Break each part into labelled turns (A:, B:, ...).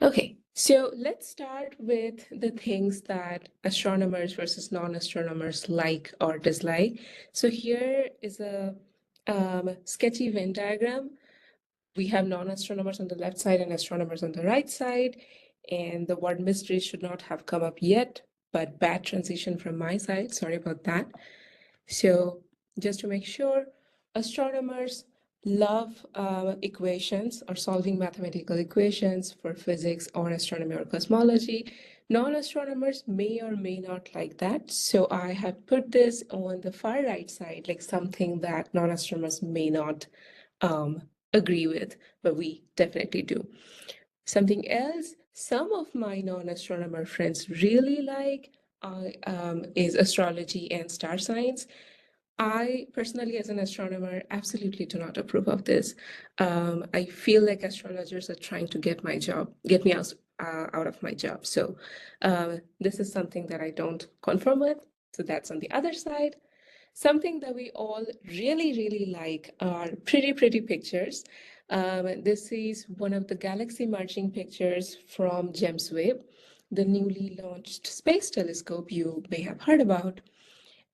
A: Okay, so let's start with the things that astronomers versus non-astronomers like or dislike. So here is a sketchy Venn diagram. We have non-astronomers on the left side and astronomers on the right side. And the word mystery should not have come up yet, but bad transition from my side. Sorry about that. So just to make sure, astronomers love equations or solving mathematical equations for physics or astronomy or cosmology. Non-astronomers may or may not like that. So I have put this on the far right side, like something that non-astronomers may not agree with, but we definitely do. Something else, some of my non-astronomer friends really like is astrology and star signs. I personally, as an astronomer, absolutely do not approve of this. I feel like astrologers are trying to get me out of my job. So this is something that I don't conform with. So that's on the other side. Something that we all really, really like are pretty, pretty pictures. This is one of the galaxy merging pictures from James Webb, the newly launched space telescope you may have heard about.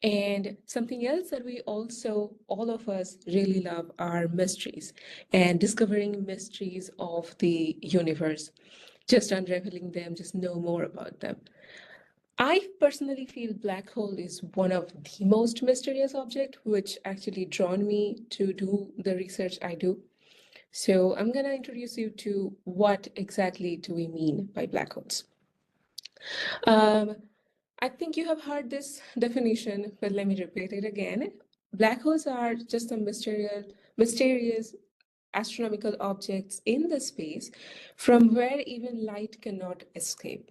A: And something else that we also, all of us really love are mysteries and discovering mysteries of the universe, just unraveling them, just know more about them. I personally feel black hole is one of the most mysterious object, which actually drawn me to do the research I do. So I'm going to introduce you to what exactly do we mean by black holes. I think you have heard this definition, but let me repeat it again. Black holes are just a mysterious astronomical objects in the space from where even light cannot escape.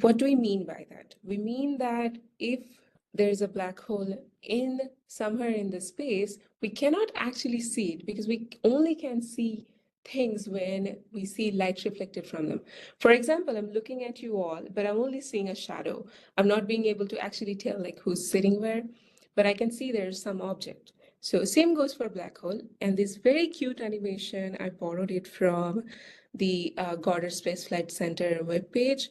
A: What do we mean by that? We mean that if there's a black hole in somewhere in the space, we cannot actually see it because we only can see things when we see light reflected from them. For example, I'm looking at you all, but I'm only seeing a shadow. I'm not being able to actually tell like who's sitting where, but I can see there's some object. So same goes for black hole. And this very cute animation, I borrowed it from the Goddard Space Flight Center webpage.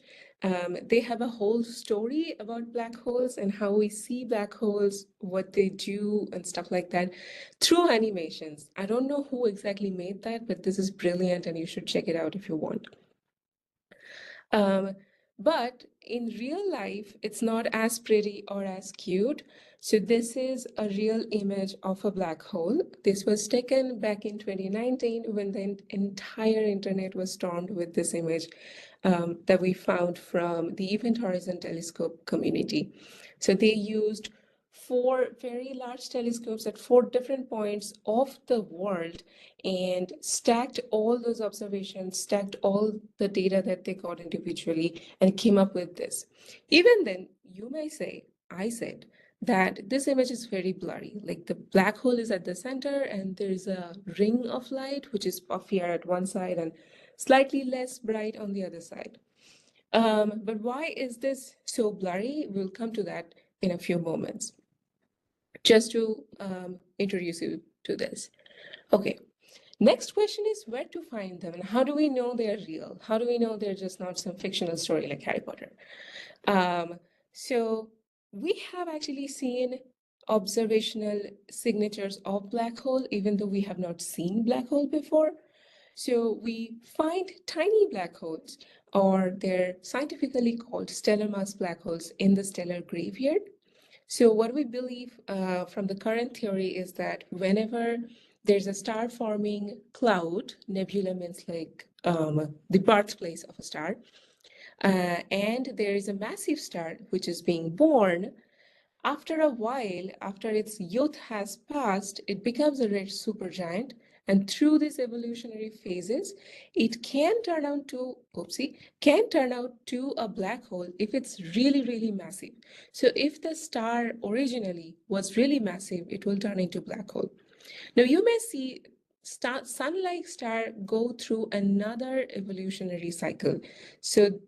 A: They have a whole story about black holes and how we see black holes, what they do, and stuff like that through animations. I don't know who exactly made that, but this is brilliant and you should check it out if you want. But in real life, it's not as pretty or as cute. So this is a real image of a black hole. This was taken back in 2019 when the entire internet was stormed with this image that we found from the Event Horizon Telescope community. So they used 4 very large telescopes at 4 different points of the world and stacked all those observations, stacked all the data that they got individually, and came up with this. Even then, you may say, I said, that this image is very blurry. Like the black hole is at the center and there's a ring of light, which is puffier at one side and slightly less bright on the other side. But why is this so blurry? We'll come to that in a few moments. Just to introduce you to this. Okay, next question is where to find them and how do we know they're real? How do we know they're just not some fictional story like Harry Potter? So we have actually seen observational signatures of black hole, even though we have not seen black hole before. So we find tiny black holes, or they're scientifically called stellar mass black holes in the stellar graveyard. So what we believe from the current theory is that whenever there's a star forming cloud, nebula means like the birthplace of a star, and there is a massive star which is being born, after a while, after its youth has passed, it becomes a red supergiant. And through these evolutionary phases, it can turn out to, can turn out to a black hole if it's really, really massive. So if the star originally was really massive, it will turn into black hole. Now you may see sun-like star go through another evolutionary cycle. So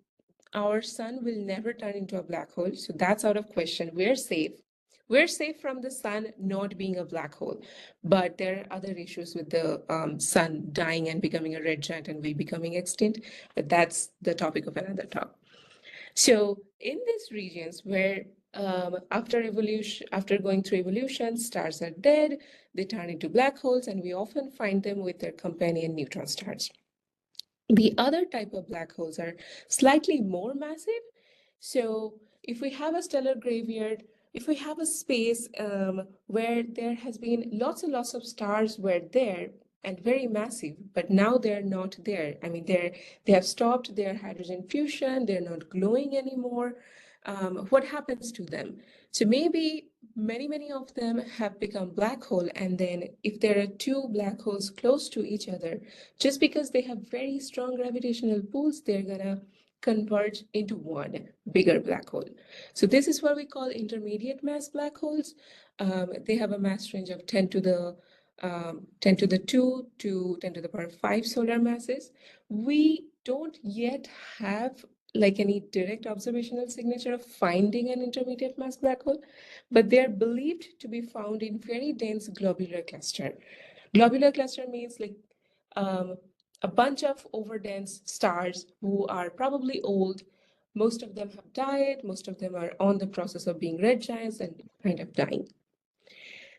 A: our sun will never turn into a black hole. So that's out of question. We're safe. We're safe from the sun not being a black hole, but there are other issues with the sun dying and becoming a red giant and we becoming extinct, but that's the topic of another talk. So in these regions where after going through evolution, stars are dead, they turn into black holes, and we often find them with their companion neutron stars. The other type of black holes are slightly more massive. So if we have a stellar graveyard, if we have a space where there has been lots and lots of stars were there and very massive, but now they're not there. I mean, they have stopped their hydrogen fusion, they're not glowing anymore. What happens to them? So maybe many of them have become black hole, and then if there are two black holes close to each other, just because they have very strong gravitational pulls, they're gonna converge into one bigger black hole. So this is what we call intermediate mass black holes. They have a mass range of 10 to the 10 to the 2 to 10 to the power 5 solar masses. We don't yet have like any direct observational signature of finding an intermediate mass black hole, but they are believed to be found in very dense globular cluster. Globular cluster means like um, a bunch of overdense stars who are probably old. Most of them have died, most of them are on the process of being red giants and kind of dying.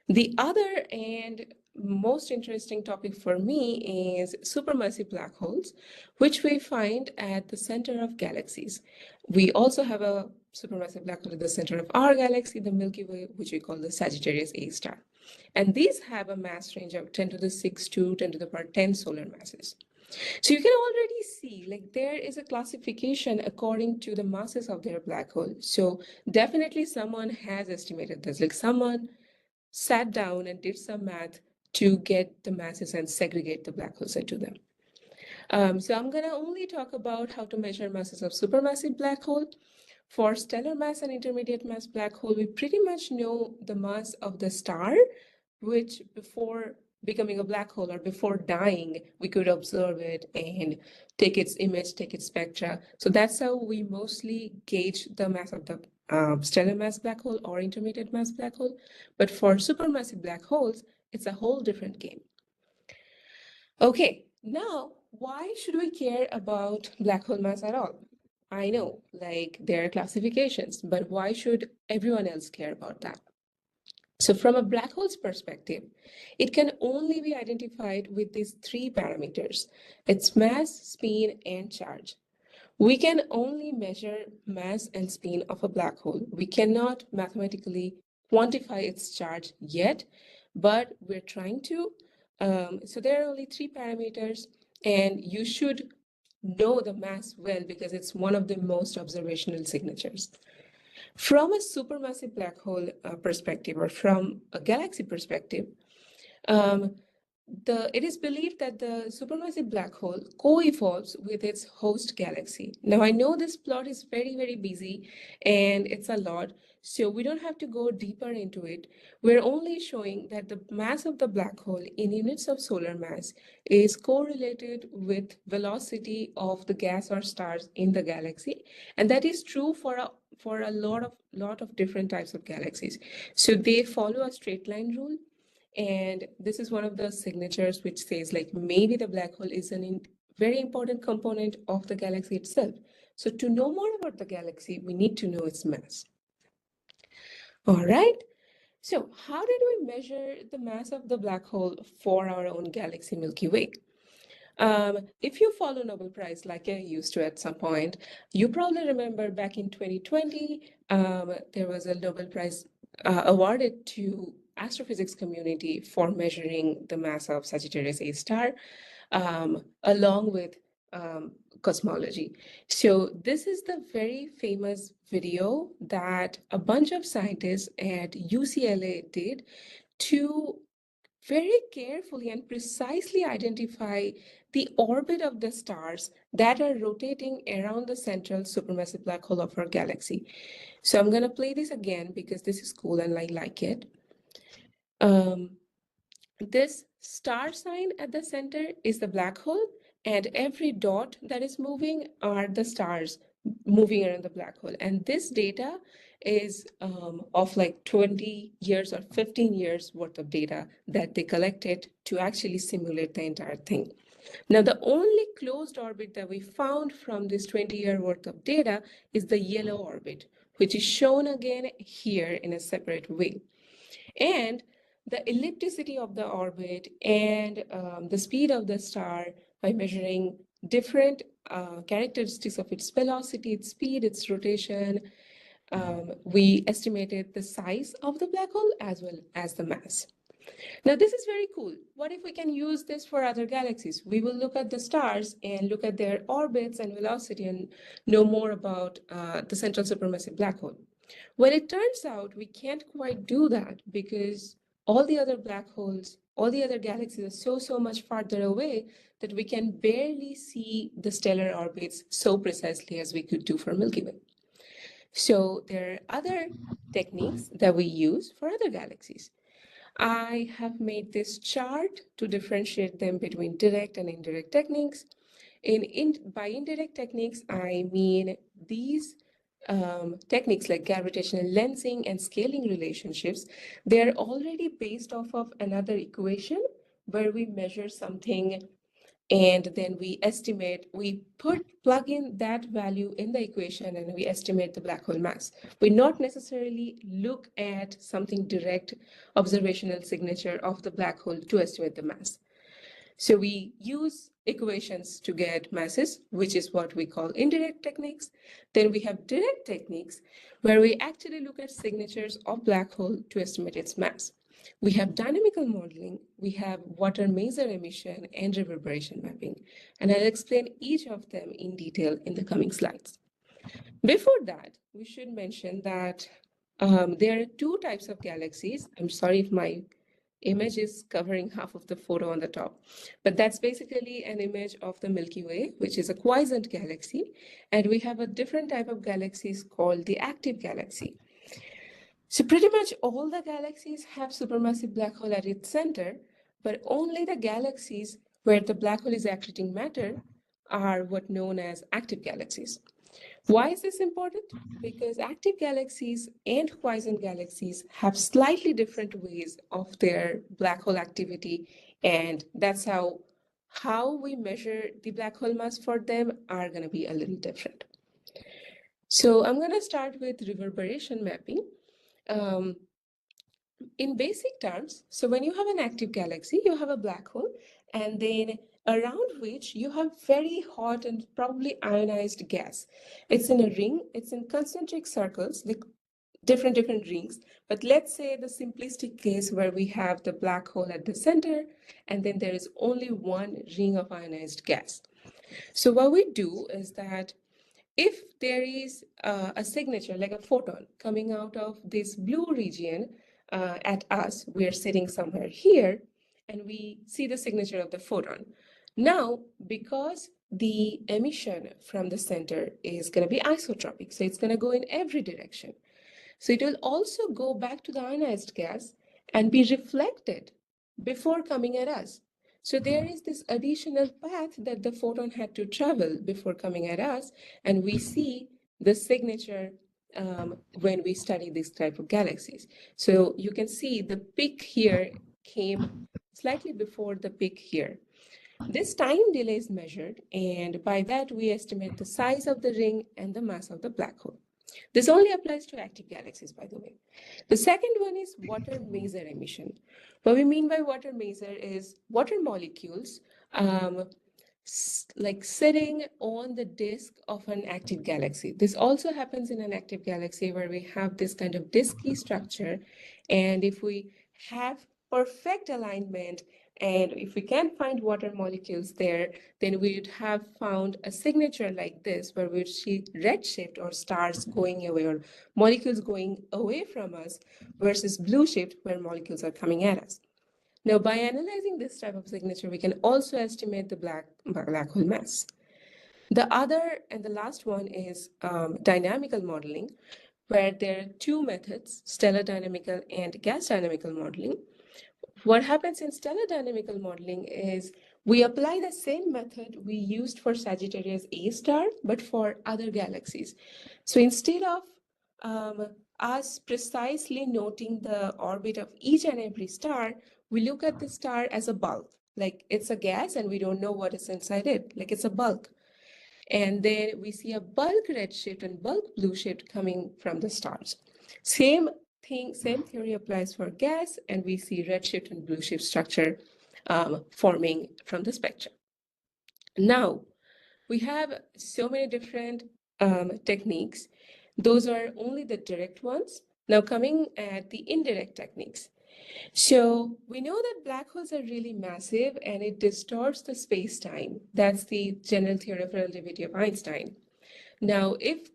A: The other and most interesting topic for me is supermassive black holes, which we find at the center of galaxies. We also have a supermassive black hole at the center of our galaxy, the Milky Way, which we call the Sagittarius A star. And these have a mass range of 10 to the 6 to 10 to the power 10 solar masses. So you can already see like there is a classification according to the masses of their black hole. So definitely someone has estimated this, like someone sat down and did some math to get the masses and segregate the black holes into them. So I'm going to only talk about how to measure masses of supermassive black hole. For stellar mass and intermediate mass black hole, we pretty much know the mass of the star, which before becoming a black hole or before dying, we could observe it and take its image, take its spectra. So that's how we mostly gauge the mass of the stellar mass black hole or intermediate mass black hole. But for supermassive black holes, it's a whole different game. Okay, now why should we care about black hole mass at all? I know, like there are classifications, but why should everyone else care about that? So from a black hole's perspective, it can only be identified with these three parameters: its mass, spin, and charge. We can only measure mass and spin of a black hole. We cannot mathematically quantify its charge yet, but we're trying to. So there are only three parameters, and you should know the mass well because it's one of the most observational signatures. From a supermassive black hole perspective or from a galaxy perspective, um, it is believed that the supermassive black hole co-evolves with its host galaxy. Now, I know this plot is very busy and it's a lot, so we don't have to go deeper into it. We're only showing that the mass of the black hole in units of solar mass is correlated with velocity of the gas or stars in the galaxy, and that is true for a lot of different types of galaxies. So they follow a straight line rule, and this is one of the signatures which says like maybe the black hole is very important component of the galaxy itself. So to know more about the galaxy, we need to know its mass. All right. So how did we measure the mass of the black hole for our own galaxy Milky Way? If you follow Nobel Prize like I used to at some point, you probably remember back in 2020, there was a Nobel Prize awarded to astrophysics community for measuring the mass of Sagittarius A star, along with cosmology. So this is the very famous video that a bunch of scientists at UCLA did to very carefully and precisely identify the orbit of the stars that are rotating around the central supermassive black hole of our galaxy. So I'm going to play this again because this is cool and I like it. This star sign at the center is the black hole, and every dot that is moving are the stars moving around the black hole. And this data is of like 20 years or 15 years worth of data that they collected to actually simulate the entire thing. Now, the only closed orbit that we found from this 20-year worth of data is the yellow orbit, which is shown again here in a separate way. And the ellipticity of the orbit and the speed of the star by measuring different characteristics of its velocity, its speed, its rotation, we estimated the size of the black hole as well as the mass. Now, this is very cool. What if we can use this for other galaxies? We will look at the stars and look at their orbits and velocity and know more about the central supermassive black hole. Well, it turns out we can't quite do that because all the other black holes, all the other galaxies are so much farther away that we can barely see the stellar orbits so precisely as we could do for Milky Way. So there are other techniques that we use for other galaxies. I have made this chart to differentiate them between direct and indirect techniques. By indirect techniques, I mean these techniques like gravitational lensing and scaling relationships. They're already based off of another equation where we measure something and then we plug in that value in the equation and we estimate the black hole mass. We not necessarily look at something direct observational signature of the black hole to estimate the mass. So we use equations to get masses, which is what we call indirect techniques. Then we have direct techniques where we actually look at signatures of black hole to estimate its mass. We have dynamical modeling, we have water maser emission and reverberation mapping, and I'll explain each of them in detail in the coming slides. Before that, we should mention that there are two types of galaxies. I'm sorry if my image is covering half of the photo on the top, but that's basically an image of the Milky Way, which is a quiescent galaxy, and we have a different type of galaxies called the active galaxy. So pretty much all the galaxies have supermassive black hole at its center, but only the galaxies where the black hole is accreting matter are what known as active galaxies. Why is this important? Because active galaxies and quiescent galaxies have slightly different ways of their black hole activity, and that's how we measure the black hole mass for them are going to be a little different. So I'm going to start with reverberation mapping. In basic terms, so when you have an active galaxy, you have a black hole, and then around which you have very hot and probably ionized gas. It's in a ring, it's in concentric circles, like different rings. But let's say the simplistic case where we have the black hole at the center, and then there is only one ring of ionized gas. So what we do is that if there is a signature, like a photon, coming out of this blue region at us, we are sitting somewhere here, and we see the signature of the photon. Now, because the emission from the center is going to be isotropic, so it's going to go in every direction. So it will also go back to the ionized gas and be reflected before coming at us. So there is this additional path that the photon had to travel before coming at us, and we see the signature when we study this type of galaxies. So you can see the peak here came slightly before the peak here. This time delay is measured, and by that we estimate the size of the ring and the mass of the black hole. This only applies to active galaxies, by the way. The second one is water maser emission. What we mean by water maser is water molecules like sitting on the disk of an active galaxy. This also happens in an active galaxy where we have this kind of disky structure. And if we have perfect alignment and if we can find water molecules there, then we would have found a signature like this where we would see redshift or stars going away or molecules going away from us versus blue shift where molecules are coming at us. Now, by analyzing this type of signature, we can also estimate the black hole mass. The other and the last one is dynamical modeling, where there are two methods, stellar dynamical and gas dynamical modeling. What happens in stellar dynamical modeling is We apply the same method we used for Sagittarius A star, but for other galaxies. So instead of um, us precisely noting the orbit of each and every star, we look at the star as a bulk. Like it's a gas and we don't know what is inside it. Like it's a bulk. And then we see a bulk redshift and bulk blue shift coming from the stars. Same thing, same theory applies for gas, and we see redshift and blue shift structure forming from the spectrum. Now, we have so many different techniques. Those are only the direct ones. Now, coming at the indirect techniques. So we know that black holes are really massive and it distorts the space-time. That's the general theory of relativity of Einstein. Now, if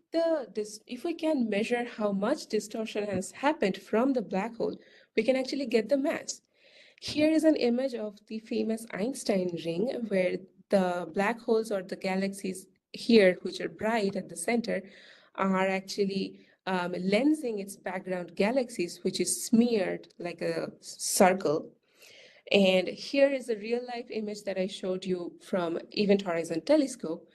A: we can measure how much distortion has happened from the black hole, we can actually get the mass. Here is an image of the famous Einstein ring where the black holes or the galaxies here, which are bright at the center, are actually lensing its background galaxies, which is smeared like a circle. And here is a real life image that I showed you from Event Horizon Telescope.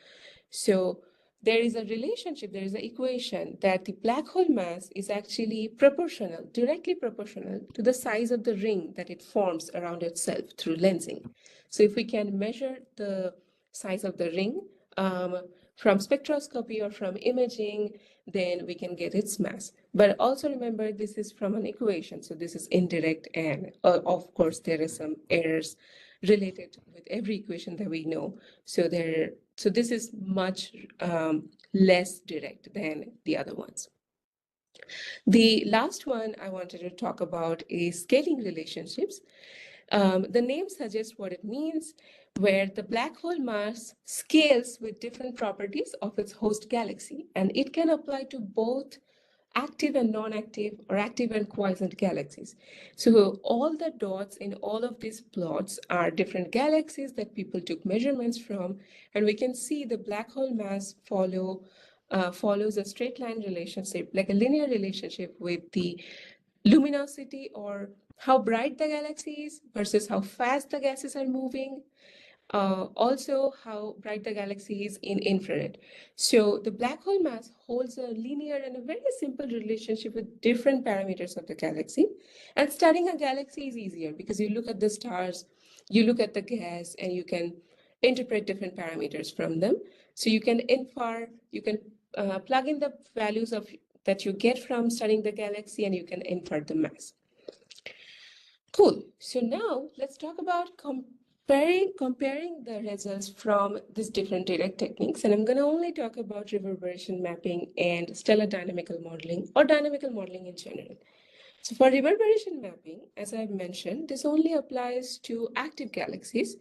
A: So there is a relationship, there is an equation that the black hole mass is actually proportional, directly proportional to the size of the ring that it forms around itself through lensing. So if we can measure the size of the ring from spectroscopy or from imaging, then we can get its mass. But also remember, this is from an equation, so this is indirect, and of course there is some errors related with every equation that we know. So this is much less direct than the other ones. The last one I wanted to talk about is scaling relationships. The name suggests what it means, where the black hole mass scales with different properties of its host galaxy, and it can apply to both active and non-active or active and quiescent galaxies. So all the dots in all of these plots are different galaxies that people took measurements from, and we can see the black hole mass follows a straight line relationship, like a linear relationship with the luminosity or how bright the galaxy is versus how fast the gases are moving, also how bright the galaxy is in infrared. So the black hole mass holds a linear and a very simple relationship with different parameters of the galaxy. And studying a galaxy is easier because you look at the stars, you look at the gas, and you can interpret different parameters from them. So you can infer, you can plug in the values of that you get from studying the galaxy, and you can infer the mass. Cool. So now let's talk about comparing the results from these different direct techniques. And I'm going to only talk about reverberation mapping and stellar dynamical modeling or dynamical modeling in general. So for reverberation mapping, as I've mentioned, this only applies to active galaxies.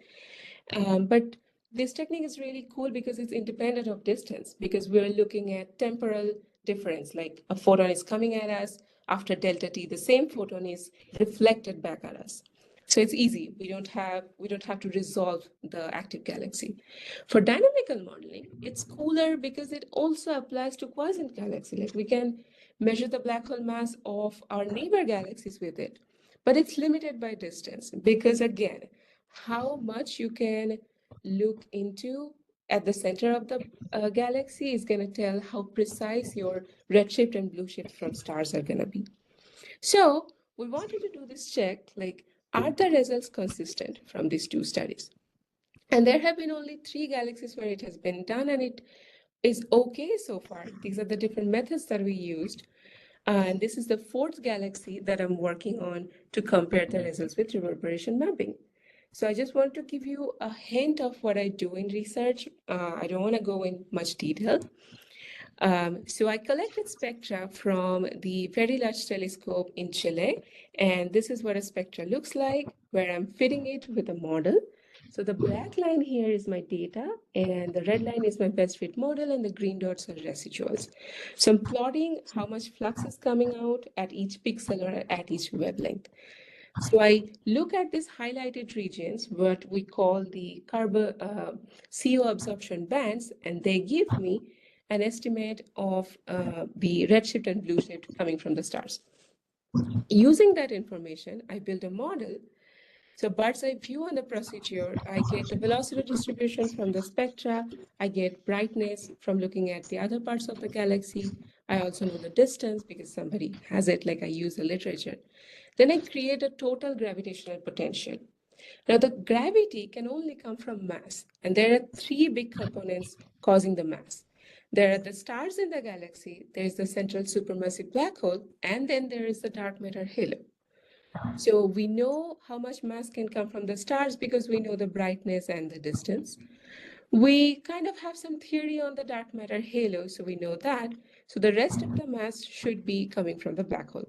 A: But this technique is really cool because it's independent of distance, because we're looking at temporal difference, like a photon is coming at us, after delta t, the same photon is reflected back at us. So it's easy. We don't have to resolve the active galaxy. For dynamical modeling, it's cooler because it also applies to quiescent galaxy. Like we can measure the black hole mass of our neighbor galaxies with it. But it's limited by distance because again, how much you can look into at the center of the galaxy is going to tell how precise your redshift and blue shift from stars are going to be. So we wanted to do this check, like, are the results consistent from these two studies? And there have been only 3 galaxies where it has been done, and it is okay so far. These are the different methods that we used. And this is the 4th galaxy that I'm working on to compare the results with reverberation mapping. So I just want to give you a hint of what I do in research. I don't want to go in much detail. So I collected spectra from the Very Large Telescope in Chile, and this is what a spectra looks like, where I'm fitting it with a model. So the black line here is my data, and the red line is my best fit model, and the green dots are residuals. So I'm plotting how much flux is coming out at each pixel or at each wavelength. So I look at these highlighted regions, what we call the CO absorption bands, and they give me an estimate of the redshift and blue shift coming from the stars. Using that information, I built a model So bird's eye view on the procedure, I get the velocity distribution from the spectra, I get brightness from looking at the other parts of the galaxy. I also know the distance because somebody has it, like I use the literature. Then I create a total gravitational potential. Now the gravity can only come from mass, and there are three big components causing the mass. There are the stars in the galaxy, there is the central supermassive black hole, and then there is the dark matter halo. So we know how much mass can come from the stars because we know the brightness and the distance. We kind of have some theory on the dark matter halo, so we know that. So the rest of the mass should be coming from the black hole.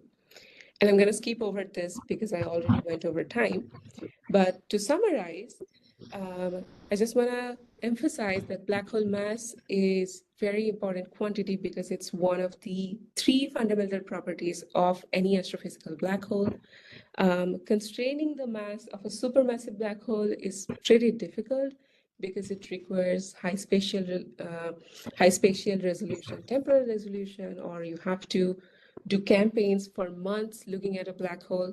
A: And I'm going to skip over this because I already went over time. But to summarize, I just want to emphasize that black hole mass is very important quantity because it's one of the three fundamental properties of any astrophysical black hole. Constraining the mass of a supermassive black hole is pretty difficult because it requires high spatial resolution, temporal resolution, or you have to do campaigns for months looking at a black hole.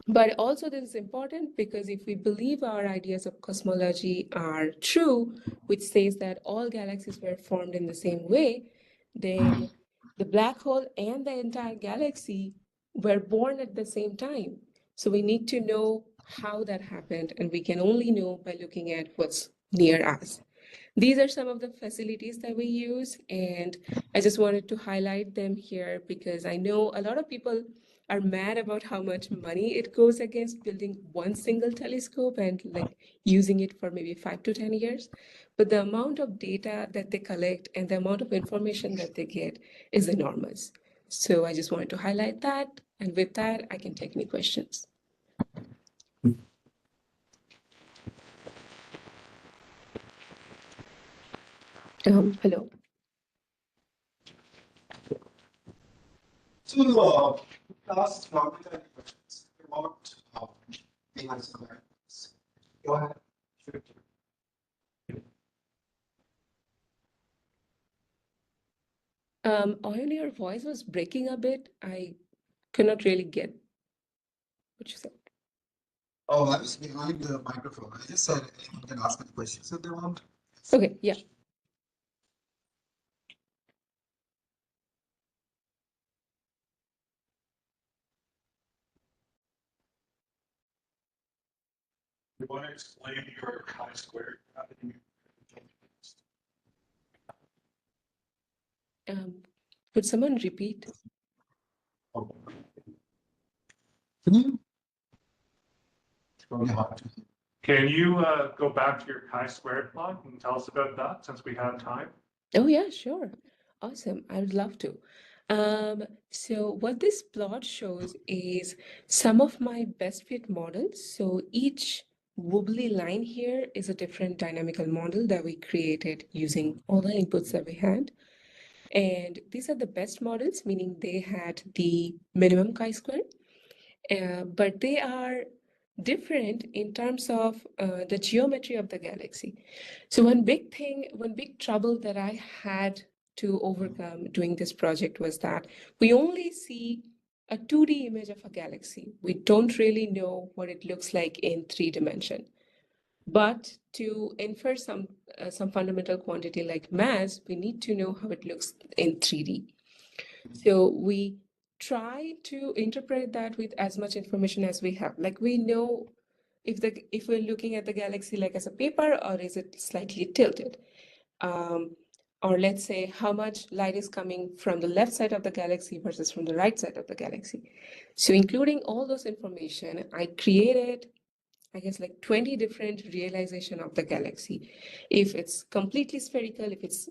A: But also this is important because if we believe our ideas of cosmology are true, which says that all galaxies were formed in the same way, then the black hole and the entire galaxy were born at the same time. So we need to know how that happened, and we can only know by looking at what's near us. These are some of the facilities that we use, and I just wanted to highlight them here because I know a lot of people are mad about how much money it goes against building one single telescope and like using it for maybe 5 to 10 years. But the amount of data that they collect and the amount of information that they get is enormous. So I just wanted to highlight that. And with that, I can take any questions. Hello.
B: So, last Nabanita questions about the answer. Go ahead.
A: Oyon, your voice was breaking a bit. I could not really get what you said.
B: Oh, I was behind the microphone. I just said anyone can ask me questions if they want.
A: Okay, yeah.
C: You want to explain your chi-squared gravity?
A: Could someone repeat?
B: Oh. Can you? It's probably hard to.
C: Can you go back to your chi-squared plot and tell us about that since we have time?
A: Oh, yeah, sure. Awesome. I would love to. So what this plot shows is some of my best fit models. So each wobbly line here is a different dynamical model that we created using all the inputs that we had. And these are the best models, meaning they had the minimum chi-square, but they are different in terms of the geometry of the galaxy. So one big trouble that I had to overcome doing this project was that we only see a 2D image of a galaxy. We don't really know what it looks like in 3 dimension. But to infer some fundamental quantity like mass, we need to know how it looks in 3D. So we try to interpret that with as much information as we have. Like we know if we're looking at the galaxy like as a paper, or is it slightly tilted? Or let's say how much light is coming from the left side of the galaxy versus from the right side of the galaxy. So including all those information, I created, I guess, like 20 different realization of the galaxy. If it's completely spherical, if it's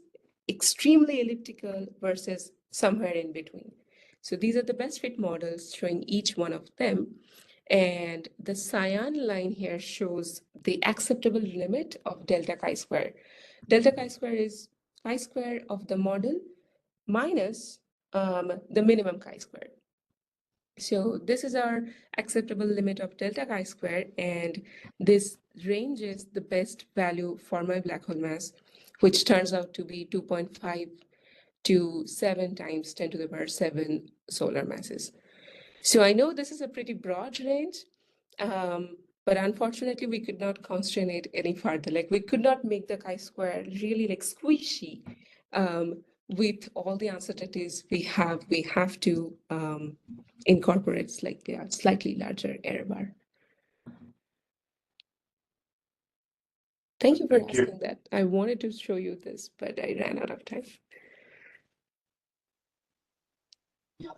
A: extremely elliptical versus somewhere in between. So these are the best fit models showing each one of them. And the cyan line here shows the acceptable limit of delta chi-square. Delta chi-square is chi-square of the model minus the minimum chi-square. So this is our acceptable limit of delta chi-square, and this ranges the best value for my black hole mass, which turns out to be 2.5 to 7 times 10 to the power 7 solar masses. So I know this is a pretty broad range, But unfortunately, we could not constrain it any further. Like we could not make the chi-square really like squishy. With all the uncertainties we have to incorporate slightly a slightly larger error bar. Thank you for
C: Thank you.
A: asking that. I wanted to show you this, but I ran out of time.
B: Yeah.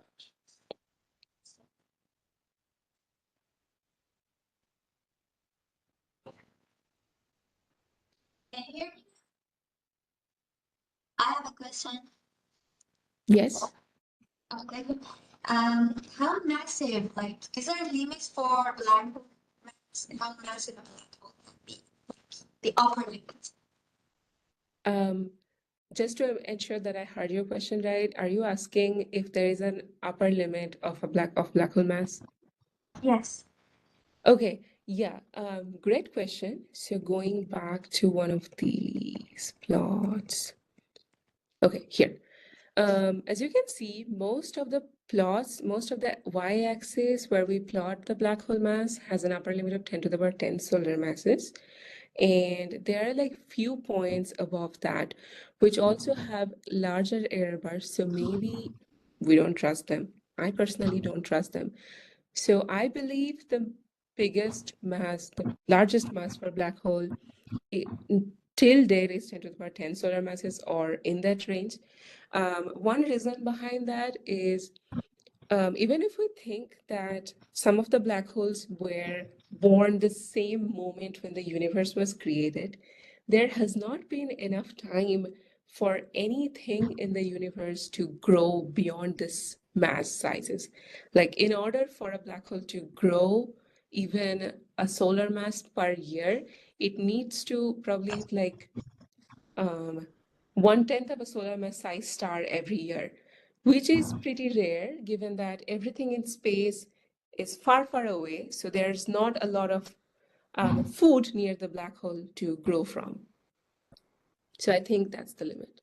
D: Can you hear me? I have a question.
A: Yes.
D: Okay. How massive, like, is there limits for black hole mass? How massive a black hole could be? The upper limit.
A: Just to ensure that I heard your question right, are you asking if there is an upper limit of black hole mass?
D: Yes.
A: Okay, yeah, great question. So going back to one of these plots. Okay, here. As you can see, most of the y-axis where we plot the black hole mass has an upper limit of 10 to the power 10 solar masses. And there are like few points above that, which also have larger error bars. So maybe we don't trust them. I personally don't trust them. So I believe the largest mass for black hole till date is 10 to the power 10 solar masses or in that range. One reason behind that is even if we think that some of the black holes were born the same moment when the universe was created, there has not been enough time for anything in the universe to grow beyond this mass sizes. Like in order for a black hole to grow even a solar mass per year, it needs to probably like 1/10 of a solar mass size star every year, which is pretty rare given that everything in space is far, far away. So there's not a lot of food near the black hole to grow from. So I think that's the limit.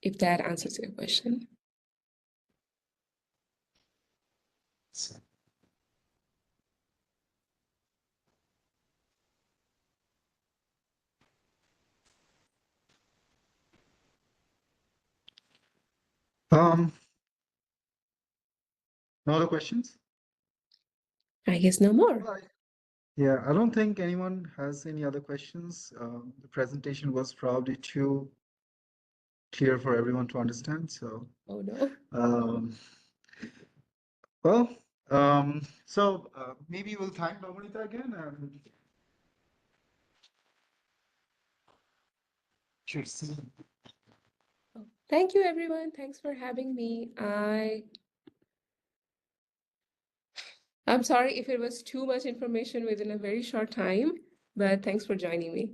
A: If that answers your question.
B: No other questions?
A: I guess no more.
B: Right. Yeah, I don't think anyone has any other questions. The presentation was probably too clear for everyone to understand. So,
A: Oh no.
B: well, maybe we'll thank Nabanita again and cheers.
A: Thank you, everyone. Thanks for having me. I'm sorry if it was too much information within a very short time, but thanks for joining me.